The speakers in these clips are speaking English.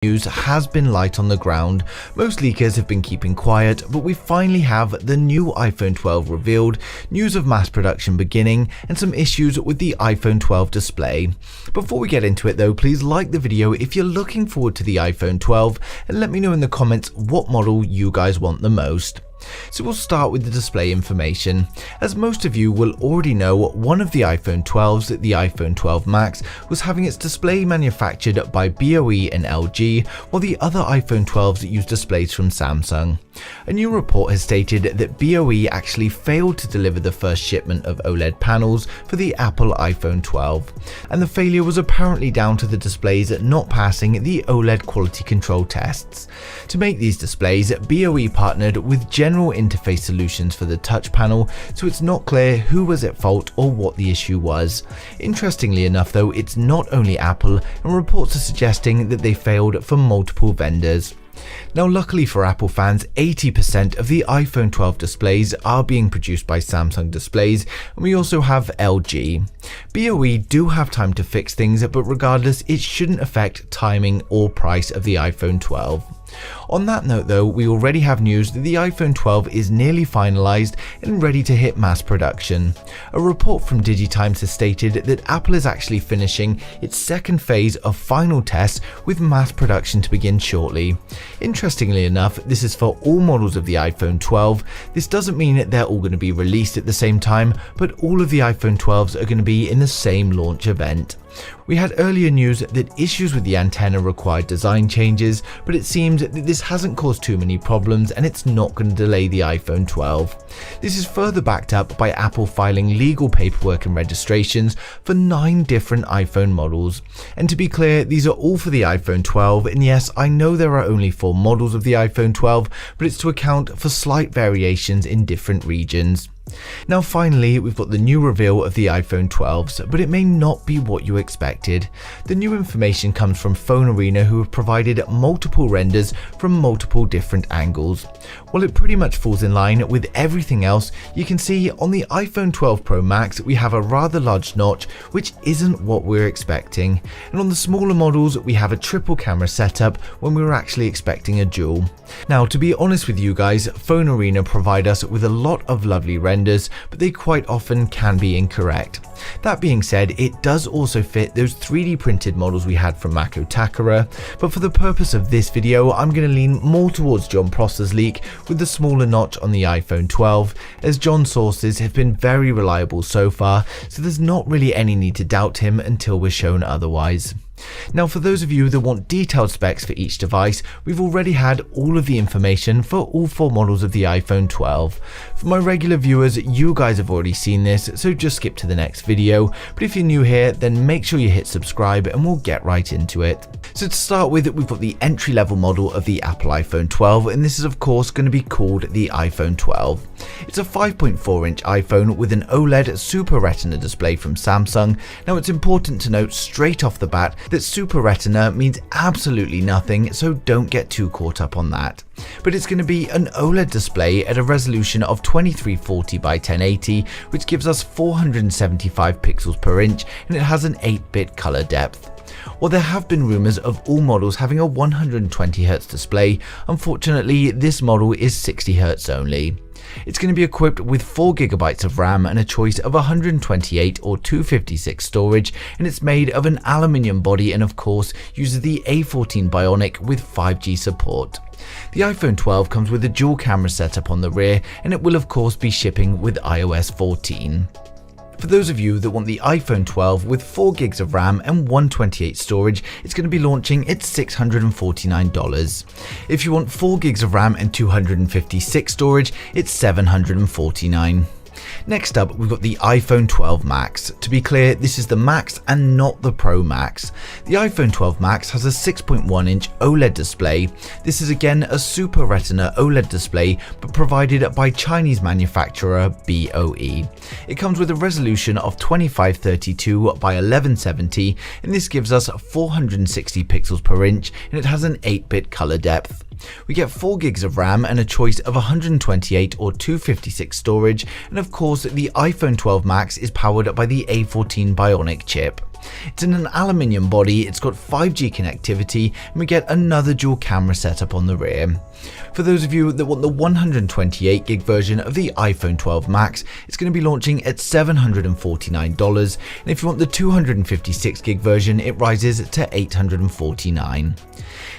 News has been light on the ground. Most leakers have been keeping quiet, but we finally have the new iPhone 12 revealed, news of mass production beginning, and some issues with the iPhone 12 display. Before we get into it though, please like the video if you're looking forward to the iPhone 12 and let me know in the comments what model you guys want the most. So we'll start with the display information. As most of you will already know, one of the iPhone 12s, the iPhone 12 Max, was having its display manufactured by BOE and LG, while the other iPhone 12s used displays from Samsung. A new report has stated that BOE actually failed to deliver the first shipment of OLED panels for the Apple iPhone 12, and the failure was apparently down to the displays not passing the OLED quality control tests. To make these displays, BOE partnered with General Interface Solutions for the touch panel, so it's not clear who was at fault or what the issue was. Interestingly enough though, it's not only Apple, and reports are suggesting that they failed for multiple vendors. Now luckily for Apple fans, 80% of the iPhone 12 displays are being produced by Samsung displays, and we also have LG. BOE do have time to fix things, but regardless it shouldn't affect timing or price of the iPhone 12. On that note though, we already have news that the iPhone 12 is nearly finalized and ready to hit mass production. A report from DigiTimes has stated that Apple is actually finishing its second phase of final tests with mass production to begin shortly. Interestingly enough, this is for all models of the iPhone 12. This doesn't mean that they're all going to be released at the same time, but all of the iPhone 12s are going to be in the same launch event. We had earlier news that issues with the antenna required design changes, but it seems that this hasn't caused too many problems and it's not going to delay the iPhone 12. This is further backed up by Apple filing legal paperwork and registrations for 9 different iPhone models. And to be clear, these are all for the iPhone 12, and yes, I know there are only 4 models of the iPhone 12, but it's to account for slight variations in different regions. Now finally, we've got the new reveal of the iPhone 12s, but it may not be what you expected. The new information comes from Phone Arena, who have provided multiple renders from multiple different angles. While it pretty much falls in line with everything else, you can see on the iPhone 12 Pro Max we have a rather large notch, which isn't what we're expecting, and on the smaller models we have a triple camera setup when we were actually expecting a dual. Now to be honest with you guys, Phone Arena provide us with a lot of lovely renders, but they quite often can be incorrect. That being said, it does also fit those 3D printed models we had from Mako Takara, but for the purpose of this video I'm going to lean more towards John Prosser's leak with the smaller notch on the iPhone 12, as John's sources have been very reliable so far, so there's not really any need to doubt him until we're shown otherwise. Now for those of you that want detailed specs for each device, we've already had all of the information for all 4 models of the iPhone 12. For my regular viewers, you guys have already seen this, so just skip to the next video, but if you're new here then make sure you hit subscribe and we'll get right into it. So to start with, we've got the entry-level model of the Apple iPhone 12, and this is of course going to be called the iPhone 12. It's a 5.4-inch iPhone with an OLED Super Retina display from Samsung. Now it's important to note straight off the bat that Super Retina means absolutely nothing, so don't get too caught up on that. But it's going to be an OLED display at a resolution of 2340 by 1080, which gives us 475 pixels per inch, and it has an 8-bit color depth. While there have been rumours of all models having a 120Hz display, unfortunately this model is 60Hz only. It's going to be equipped with 4GB of RAM and a choice of 128 or 256 storage, and it's made of an aluminium body and of course uses the A14 Bionic with 5G support. The iPhone 12 comes with a dual camera setup on the rear, and it will of course be shipping with iOS 14. For those of you that want the iPhone 12 with 4GB of RAM and 128 storage, it's going to be launching at $649. If you want 4GB of RAM and 256 storage, it's $749. Next up, we've got the iPhone 12 Max. To be clear, this is the Max and not the Pro Max. The iPhone 12 Max has a 6.1-inch OLED display. This is again a Super Retina OLED display, but provided by Chinese manufacturer BOE. It comes with a resolution of 2532 by 1170, and this gives us 460 pixels per inch, and it has an 8-bit color depth. We get 4GB of RAM and a choice of 128 or 256 storage, and of course the iPhone 12 Max is powered by the A14 Bionic chip. It's in an aluminium body, it's got 5G connectivity, and we get another dual camera setup on the rear. For those of you that want the 128GB version of the iPhone 12 Max, it's going to be launching at $749, and if you want the 256GB version, it rises to $849.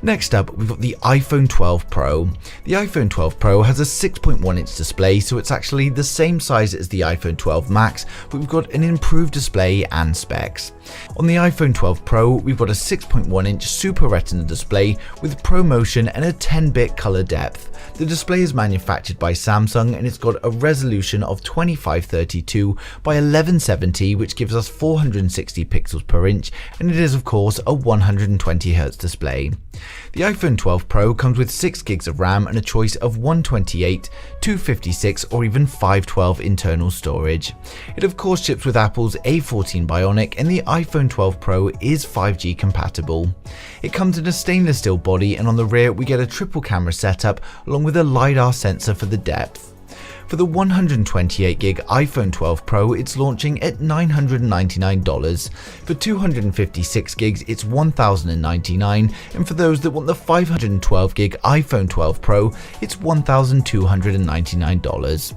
Next up, we've got the iPhone 12 Pro. The iPhone 12 Pro has a 6.1-inch display, so it's actually the same size as the iPhone 12 Max, but we've got an improved display and specs. On the iPhone 12 Pro, we've got a 6.1-inch Super Retina display with ProMotion and a 10-bit color depth. The display is manufactured by Samsung and it's got a resolution of 2532 by 1170, which gives us 460 pixels per inch, and it is of course a 120Hz display. The iPhone 12 Pro comes with 6GB of RAM and a choice of 128, 256 or even 512 internal storage. It of course ships with Apple's A14 Bionic, and the iPhone 12 Pro is 5G compatible. It comes in a stainless steel body, and on the rear we get a triple camera setup along with a LiDAR sensor for the depth. For the 128GB iPhone 12 Pro, it's launching at $999. For 256GB, it's $1,099, and for those that want the 512GB iPhone 12 Pro, it's $1,299.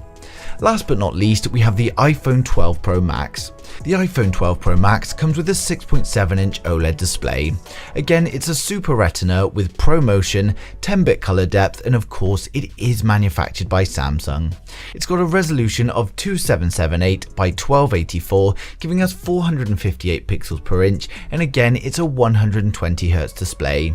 Last but not least, we have the iPhone 12 Pro Max. The iPhone 12 Pro Max comes with a 6.7-inch OLED display. Again, it's a Super Retina with ProMotion, 10-bit color depth, and of course it is manufactured by Samsung. It's got a resolution of 2778 by 1284, giving us 458 pixels per inch, and again it's a 120Hz display.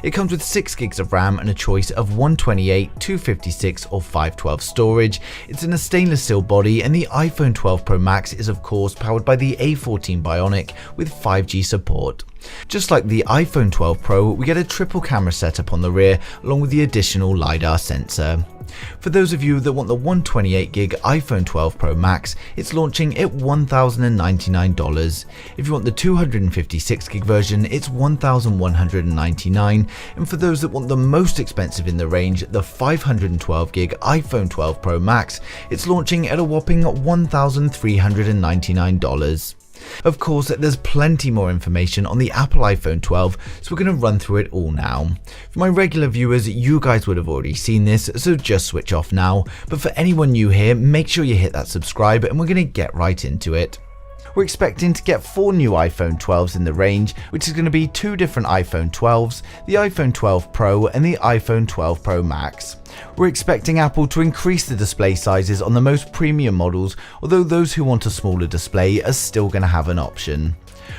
It comes with 6GB of RAM and a choice of 128, 256 or 512 storage. It's in a stainless steel body, and the iPhone 12 Pro Max is of course powered by the A14 Bionic with 5G support. Just like the iPhone 12 Pro, we get a triple camera setup on the rear along with the additional LiDAR sensor. For those of you that want the 128GB iPhone 12 Pro Max, it's launching at $1,099. If you want the 256GB version, it's $1,199, and for those that want the most expensive in the range, the 512GB iPhone 12 Pro Max, it's launching at a whopping $1,399. Of course, there's plenty more information on the Apple iPhone 12, so we're going to run through it all now. For my regular viewers, you guys would have already seen this, so just switch off now, but for anyone new here, make sure you hit that subscribe and we're going to get right into it. We're expecting to get 4 new iPhone 12s in the range, which is going to be 2 different iPhone 12s, the iPhone 12 Pro and the iPhone 12 Pro Max. We're expecting Apple to increase the display sizes on the most premium models, although those who want a smaller display are still going to have an option.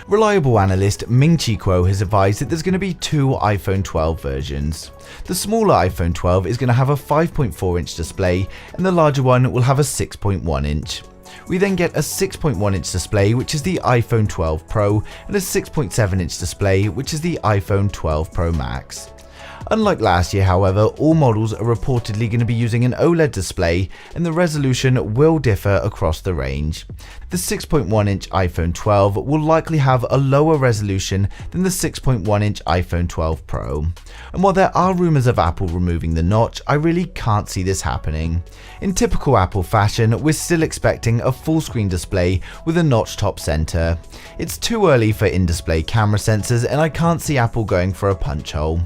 Reliable analyst Ming-Chi Kuo has advised that there's going to be 2 iPhone 12 versions. The smaller iPhone 12 is going to have a 5.4-inch display, and the larger one will have a 6.1-inch. We then get a 6.1-inch display, which is the iPhone 12 Pro, and a 6.7-inch display, which is the iPhone 12 Pro Max. Unlike last year, however, all models are reportedly going to be using an OLED display, and the resolution will differ across the range. The 6.1-inch iPhone 12 will likely have a lower resolution than the 6.1-inch iPhone 12 Pro. And while there are rumors of Apple removing the notch, I really can't see this happening. In typical Apple fashion, we're still expecting a full-screen display with a notch top center. It's too early for in-display camera sensors, and I can't see Apple going for a punch hole.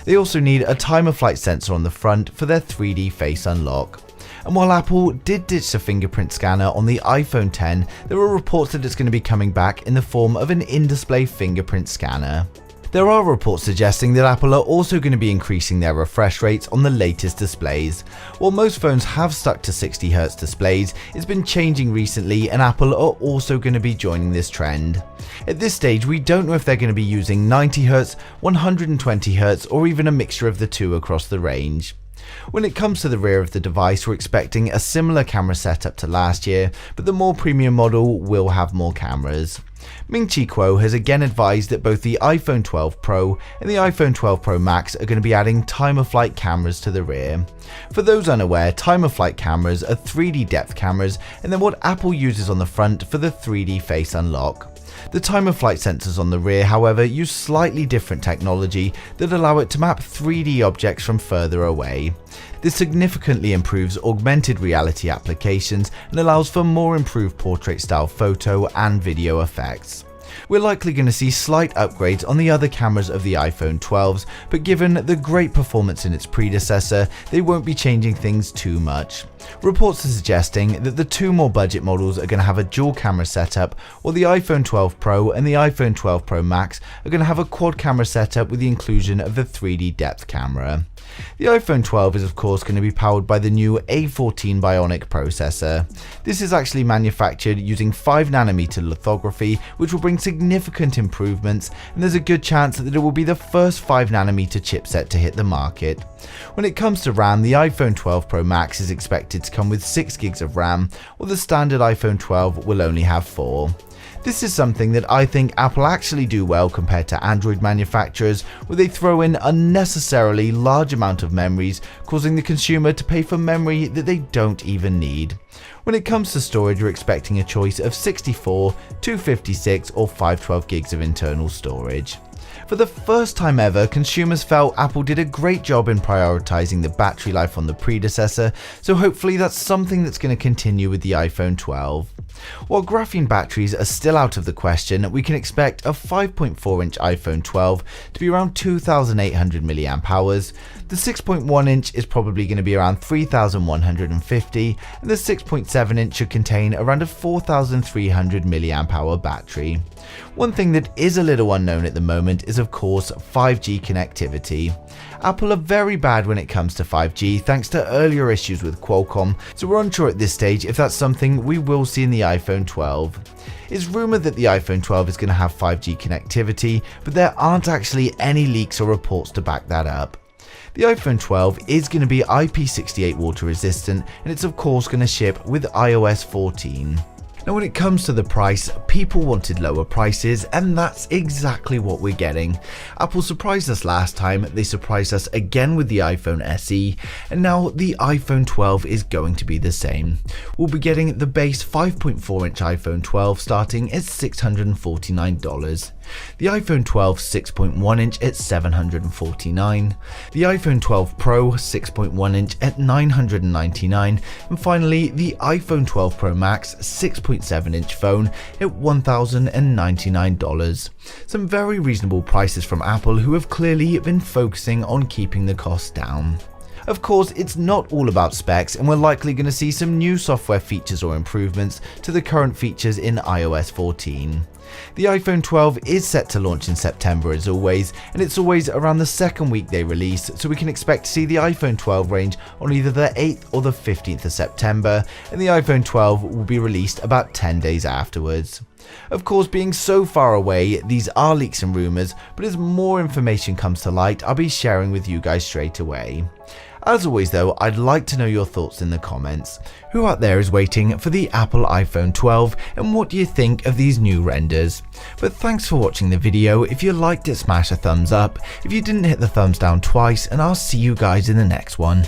They also need a time-of-flight sensor on the front for their 3D face unlock. And while Apple did ditch the fingerprint scanner on the iPhone X, there are reports that it's going to be coming back in the form of an in-display fingerprint scanner. There are reports suggesting that Apple are also going to be increasing their refresh rates on the latest displays. While most phones have stuck to 60Hz displays, it's been changing recently, and Apple are also going to be joining this trend. At this stage, we don't know if they're going to be using 90Hz, 120Hz, or even a mixture of the two across the range. When it comes to the rear of the device, we're expecting a similar camera setup to last year, but the more premium model will have more cameras. Ming-Chi Kuo has again advised that both the iPhone 12 Pro and the iPhone 12 Pro Max are going to be adding time-of-flight cameras to the rear. For those unaware, time-of-flight cameras are 3D depth cameras, and they're what Apple uses on the front for the 3D face unlock. The time-of-flight sensors on the rear, however, use slightly different technology that allow it to map 3D objects from further away. This significantly improves augmented reality applications and allows for more improved portrait-style photo and video effects. We're likely going to see slight upgrades on the other cameras of the iPhone 12s, but given the great performance in its predecessor, they won't be changing things too much. Reports are suggesting that the two more budget models are going to have a dual camera setup, while the iPhone 12 Pro and the iPhone 12 Pro Max are going to have a quad camera setup with the inclusion of the 3D depth camera. The iPhone 12 is of course going to be powered by the new A14 Bionic processor. This is actually manufactured using 5nm lithography, which will bring significant improvements, and there's a good chance that it will be the first 5nm chipset to hit the market. When it comes to RAM, the iPhone 12 Pro Max is expected to come with 6GB of RAM, while the standard iPhone 12 will only have 4. This is something that I think Apple actually do well compared to Android manufacturers, where they throw in unnecessarily large amount of memories, causing the consumer to pay for memory that they don't even need. When it comes to storage, we're expecting a choice of 64, 256 or 512GB of internal storage. For the first time ever, consumers felt Apple did a great job in prioritizing the battery life on the predecessor, so hopefully that's something that's going to continue with the iPhone 12. While graphene batteries are still out of the question, we can expect a 5.4-inch iPhone 12 to be around 2,800 mAh. The 6.1-inch is probably going to be around 3,150, and the 6.7-inch should contain around a 4,300 mAh battery. One thing that is a little unknown at the moment is of course 5G connectivity. Apple are very bad when it comes to 5G thanks to earlier issues with Qualcomm, so we're unsure at this stage if that's something we will see in the iPhone 12. It's rumoured that the iPhone 12 is going to have 5G connectivity, but there aren't actually any leaks or reports to back that up. The iPhone 12 is going to be IP68 water resistant, and it's of course going to ship with iOS 14. Now when it comes to the price, people wanted lower prices, and that's exactly what we're getting. Apple surprised us last time, they surprised us again with the iPhone SE, and now the iPhone 12 is going to be the same. We'll be getting the base 5.4-inch iPhone 12 starting at $649. The iPhone 12 6.1-inch at $749, the iPhone 12 Pro 6.1-inch at $999, and finally the iPhone 12 Pro Max 6.7-inch phone at $1,099. Some very reasonable prices from Apple, who have clearly been focusing on keeping the cost down. Of course, it's not all about specs, and we're likely going to see some new software features or improvements to the current features in iOS 14. The iPhone 12 is set to launch in September as always, and it's always around the second week they release, so we can expect to see the iPhone 12 range on either the 8th or the 15th of September, and the iPhone 12 will be released about 10 days afterwards. Of course, being so far away, these are leaks and rumours, but as more information comes to light, I'll be sharing with you guys straight away. As always though, I'd like to know your thoughts in the comments. Who out there is waiting for the Apple iPhone 12, and what do you think of these new renders? But thanks for watching the video. If you liked it, smash a thumbs up. If you didn't, hit the thumbs down twice, and I'll see you guys in the next one.